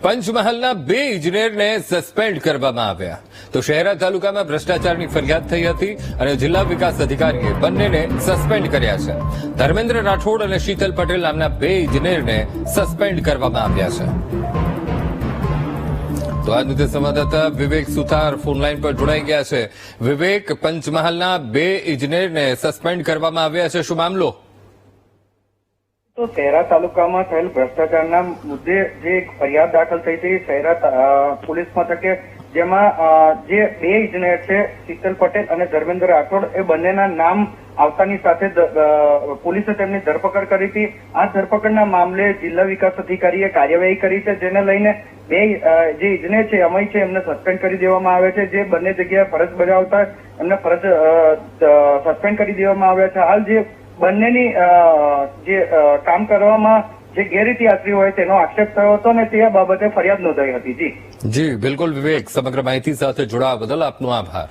પંચમહાલના 2 ઇજનેરને સસ્પેન્ડ કરવામાં આવ્યા તો શહેરા તાલુકામાં ભ્રષ્ટાચારની ફરિયાદ થઈ હતી અને જિલ્લા વિકાસ અધિકારીએ બંનેને સસ્પેન્ડ કર્યા છે. ધર્મેન્દ્ર રાઠોડ અને શીતલ પટેલ નામના 2 ઇજનેરને સસ્પેન્ડ કરવામાં આવ્યા છે. તો આ મુદ્દે સંવાદદાતા વિવેક સુથાર ફોનલાઈન પર જોડાઈ ગયા છે. વિવેક, પંચમહાલના 2 ઇજનેરને સસ્પેન્ડ કરવામાં આવ્યા છે, શું મામલો? તો શહેરા તાલુકામાં થયેલ ભ્રષ્ટાચારના મુદ્દે જે એક ફરિયાદ દાખલ થઈ હતી શહેરા પોલીસ મથકે, જેમાં જે 2 ઇજનેર છે શીતલ પટેલ અને ધર્મેન્દ્ર રાઠોડ, એ બંનેના નામ આવતાની સાથે પોલીસે તેમની ધરપકડ કરી હતી. આ ધરપકડના મામલે જિલ્લા વિકાસ અધિકારીએ કાર્યવાહી કરી છે, જેને લઈને 2 જે ઇજનેર છે અમય છે એમને સસ્પેન્ડ કરી દેવામાં આવે છે. જે બંને જગ્યાએ ફરજ બજાવતા એમને સસ્પેન્ડ કરી દેવામાં આવ્યા છે. હાલ જે બંનેની જે કામ કરવામાં જે ગેરરીતિ આચરી હોય તેનો આક્ષેપ થયો હતો ને તે બાબતે ફરિયાદ નોંધાઈ હતી. જી બિલકુલ વિવેક, સમગ્ર માહિતી સાથે જોડાવા બદલ આપનો આભાર.